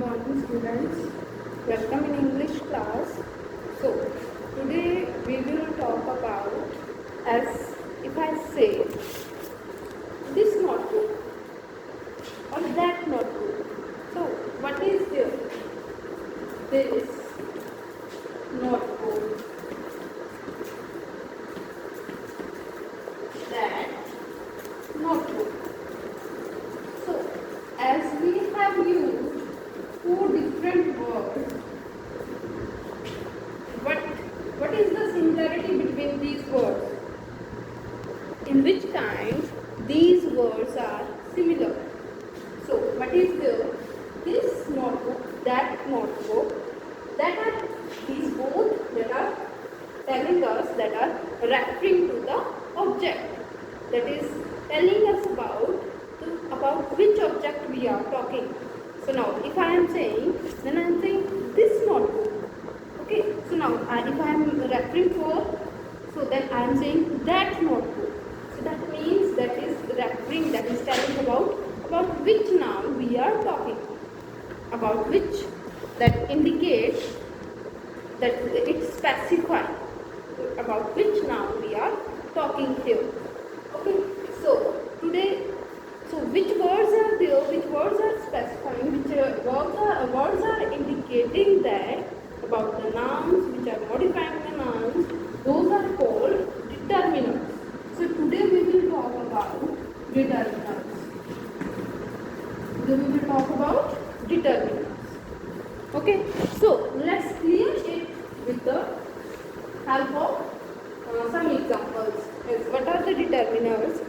morning students, welcome in English class. So today we will talk about, as if I say this notebook or that notebook. So what is this? This notebook, that notebook. So as we have used four different words, what is the similarity between these words? In which kinds these words are similar? So what is this notebook, that notebook, that are these both that are telling us, that are referring to the object, that is telling us about which object we are talking. So now if I am saying, then I am saying this notebook. Okay, so now if I am referring for, so then I am saying that notebook. So that means that is referring, that is telling about which noun we are talking, about which, that indicates, that it specifies about which noun we are talking here. Okay, so today, so which words are there, which words are specifying, which words are indicating that about the nouns, which are modifying the nouns, those are called determinants. So today we will talk about determinants. Today we will talk about determinants. Okay, so let's clear it with the help of some examples. What are the determinants?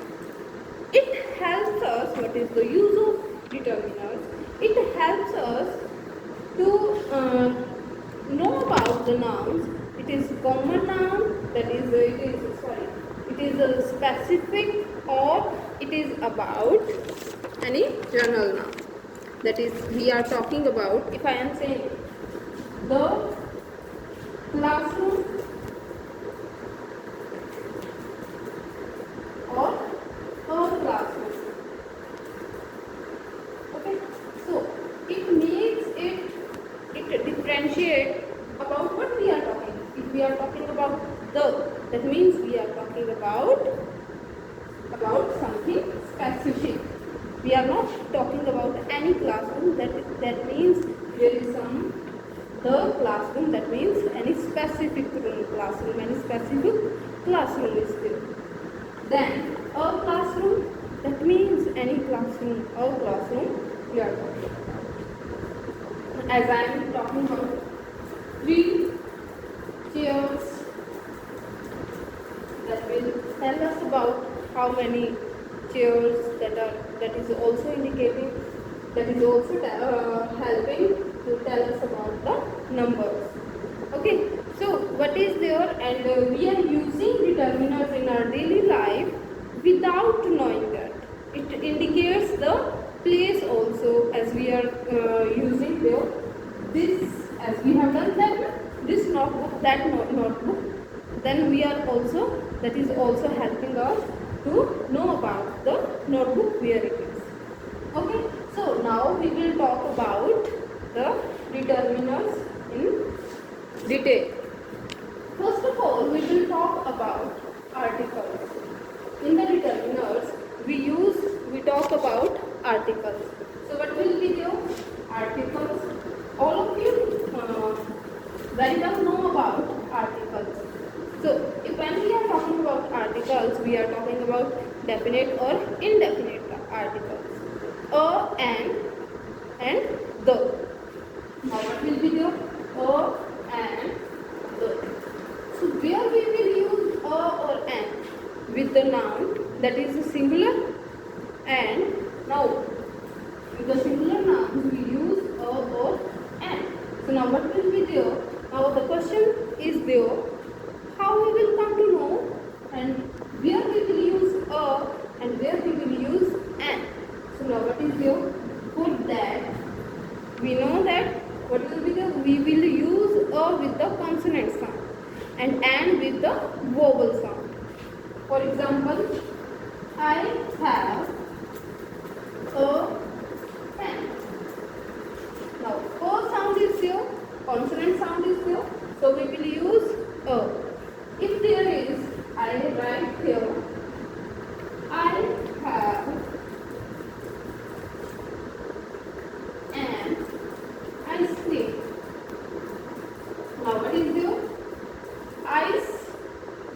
It helps us, what is the use of determinants? It helps us to know about the nouns. It is common noun, that is it is a specific, or it is about any general noun. That is, we are talking about, if I am saying the classroom or a classroom. Okay, so it makes it differentiate about what we are talking. If we are talking about that means we are talking about something specific. We are not talking about any classroom. That means there is the classroom. That means any specific classroom. Any specific classroom is there. Then a classroom. That means any classroom. A classroom we are talking about. As I am talking about 3 chairs, that will tell us about how many chairs, that is also indicating, that is also helping to tell us about the numbers. Okay, so what is there, and we are using determiners in our daily life without knowing that. It indicates the place also, as we are using this, as we have done that, this notebook, that notebook, then we are also, that is also helping us to know about the notebook where it is. Okay, so now we will talk about the determiners in detail. First of all, we will talk about articles. In the determiners, we talk about articles. So what will be the articles? All of you very well know about articles. So when we are talking about articles, we are talking about definite or indefinite articles. A, and the. Now what will be the a and the? So where we will use a or an? With the noun, that is the singular, and now with the singular nouns we use a or an. So now what will be there? Now the question is there, how we will come to know, and where we will use a and where we will use an. So now what is there? For that, we know that what will be there? We will use a with the consonant sound and an with the vowel sound. For example, I have a pen. Now consonant sound is there, so we will use a. If there is, I write here, I have an ice cream. Now what is there? Ice.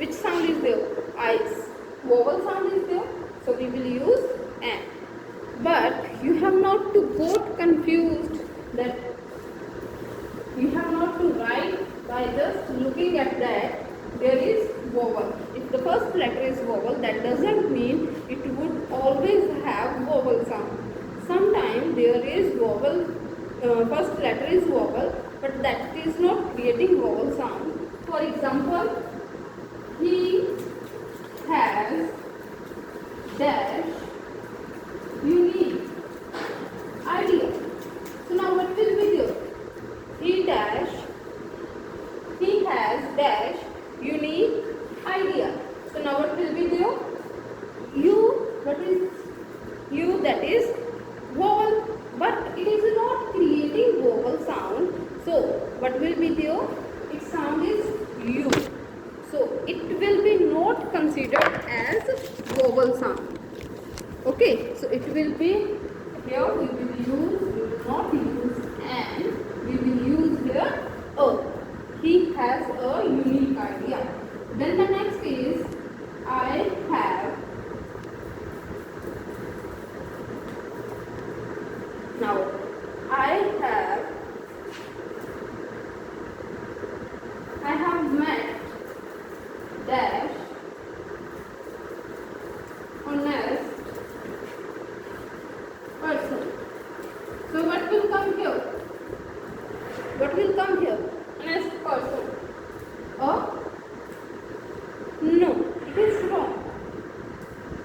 Which sound is there? Ice. Vowel sound is there, so we will use an. But you have not to get confused that you have not to write by just looking at that there is vowel. If the first letter is vowel, that doesn't mean it would always have vowel sound. Sometimes there is vowel, first letter is vowel, but that is not creating vowel sound. For example, he has dash unique idea. So now what will be there? He has dash unique idea. So now what will be there? What is you? That is vowel, but it is not creating vowel sound. So what will be there? Its sound is u. So it will be not considered as vowel sound. Okay, so it will be here we will not use and we will use here a. He has a unique idea. Then the next is I have. Now I have met dash honest person. So what will come here? What will come here? Honest person. No, it is wrong.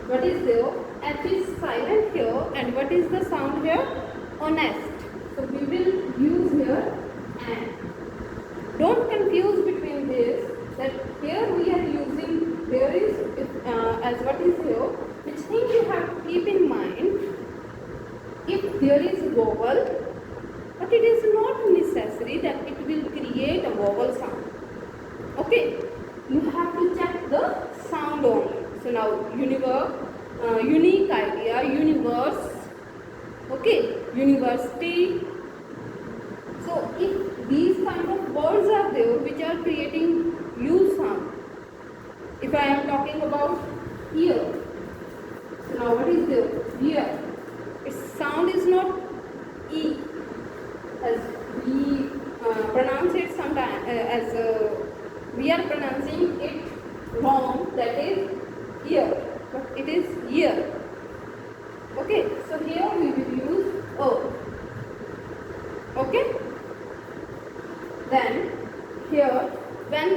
What is there? H is silent here, and what is the sound here? Honest. So we will use here and. Don't confuse between this. That here we are using. There is as what is here. Which thing you have to keep in mind? If there is vowel, but it is not necessary that it will create a vowel sound. Okay, you have to check the sound only. So now unique idea, universe, okay, university. So if these kind of words are there which are creating u sound, if I am talking about ear, so now what is there? Ear. Its sound is not e as we pronounce it sometimes as we are pronouncing it wrong, that is ear, but it is ear. Okay, so here we will use o. Okay, then here when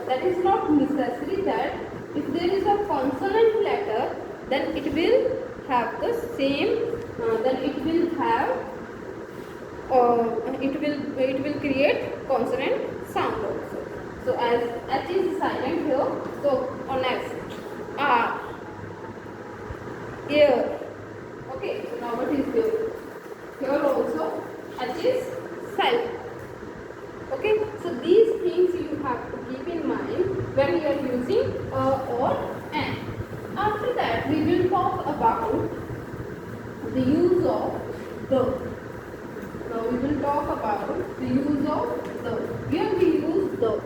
that is not necessary that if there is a consonant letter, then it will have the same then it will have it will create consonant sound also. So as H is silent here, so honest, R, ear. Okay, so now what is there? Here also H is silent. Okay, so these things you have to keep in mind when you are using or an. After that, we will talk about the use of the. Now we will talk about the use of the. Here we use the.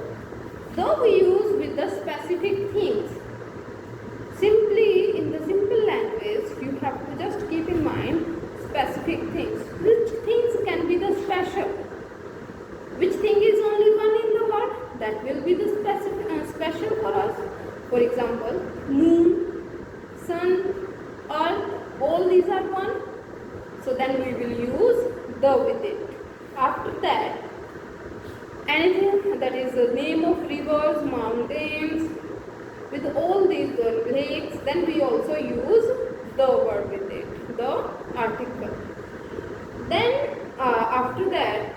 The we use with the specific things. Simply in the simple language, you have to just keep in mind specific things. Which things can be the special? Which thing is only one in the world? That will be the special for us. For example, moon, sun, earth, all these are one. So then we will use the with it. After that, anything that is the name of rivers, mountains, with all these lakes, then we also use the word with it, the article. Then after that,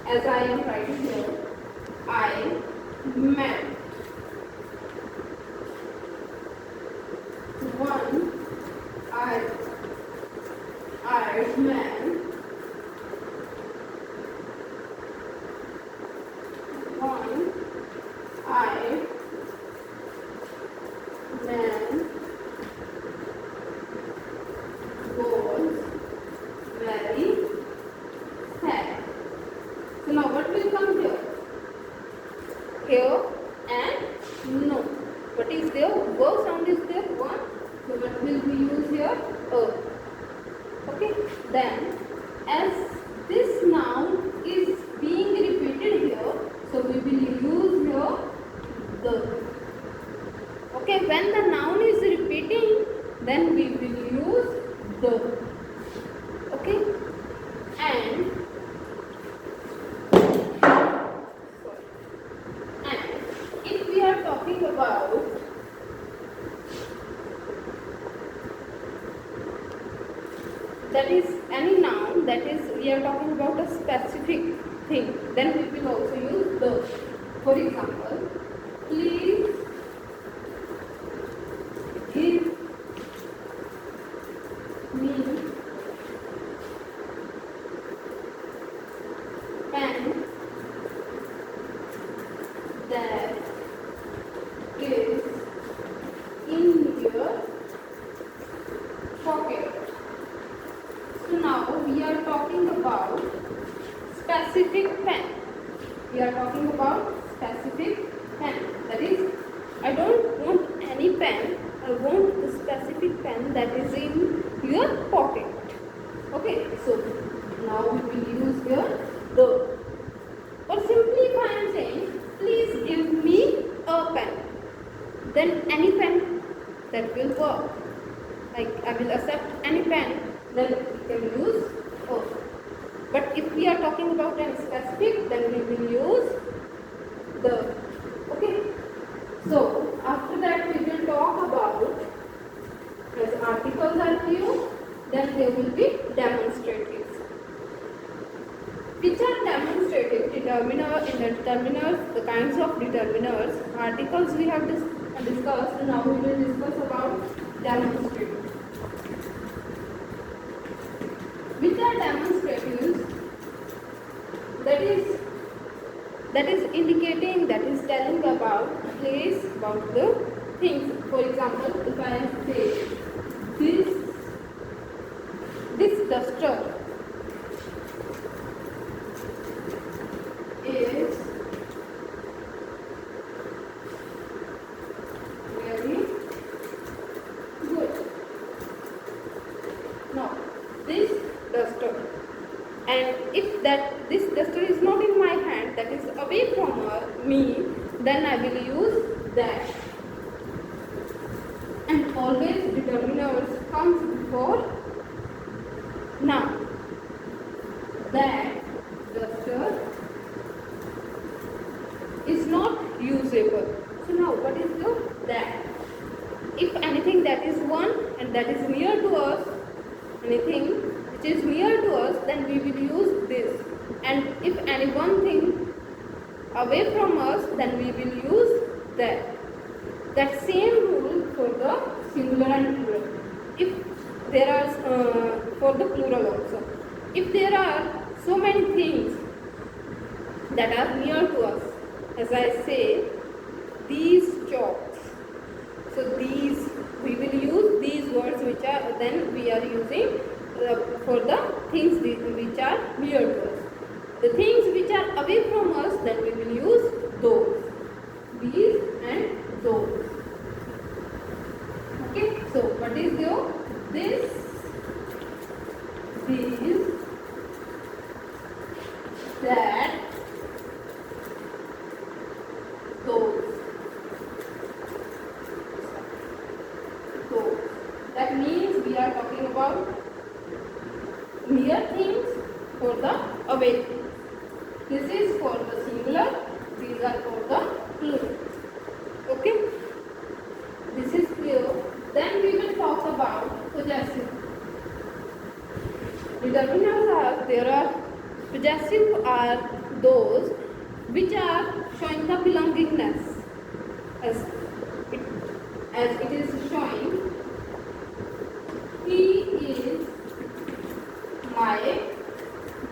as I am writing here, I met one eyed man Then as this noun is being repeated here, so we will use here the. Okay, when the noun is repeating, then we will use the. Okay, and if we are talking about that is any noun, that is we are talking about a specific thing, then we will also use the. For example, please give me pen that is in your pocket. So now we are talking about specific pen. We are talking about specific pen. That is, I don't want any pen. I want the specific pen that is in your pocket. Okay. So now we will use here the. Or simply if I am saying, please give me a pen, then any pen that will work. Like I will accept any pen, then we can use a. But if we are talking about any specific, then we will use the. Okay. So after that we will talk about, as articles are few, then there will be demonstratives. Which are demonstrative? Determiner, in the determiners, the kinds of determiners, articles we have discussed. Now we will discuss about demonstratives. Which are demonstratives? That is indicating, that is telling about place, about the things. For example, if I say this duster is very good. Now, this duster, and if this duster is not in my hand, that is away from me, then I will use that. And always determiners comes before noun. That duster is not usable. So now what is the that? If anything that is one and that is near to us, anything which is near to us, then we will use this. And if any one thing away from us, then we will use that. That same rule for the singular and plural. If there are for the plural also. If there are so many things that are near to us, as I say, these chalks. So these, we will use these words which are, then we are using for the things which are near to us. The things which are away from us, then we will use those. These and those. Okay, so what is your this, these, that, those. That means we are talking about near things for the away things. This is for the singular, these are for the plural. Okay? This is clear. Then we will talk about possessive. Determiners are, there are possessive are those which are showing the belongingness, as it is showing, he is my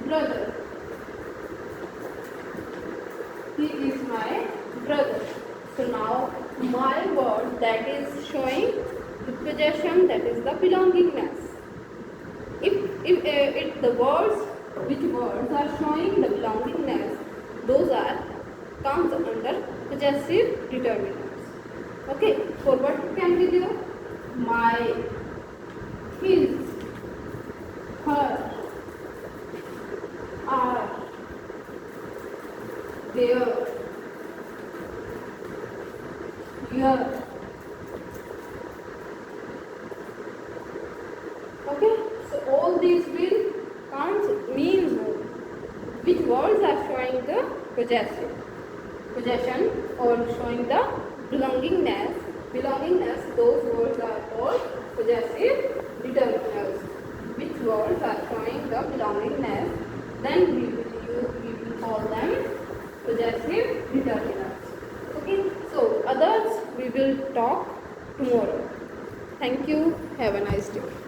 brother. He is my brother. So now my word that is showing the possession, that is the belongingness. If the words, which words are showing the belongingness, those are comes under possessive determinants. Okay, for what can be there? My, his, her, there, here. Okay, so all these will can't mean which words are showing the possession or showing the belongingness. Belongingness, those words are called possessive determiners. Which words are showing the belongingness, then we will call them possessive determiners. Okay, so others we will talk tomorrow. Thank you. Have a nice day.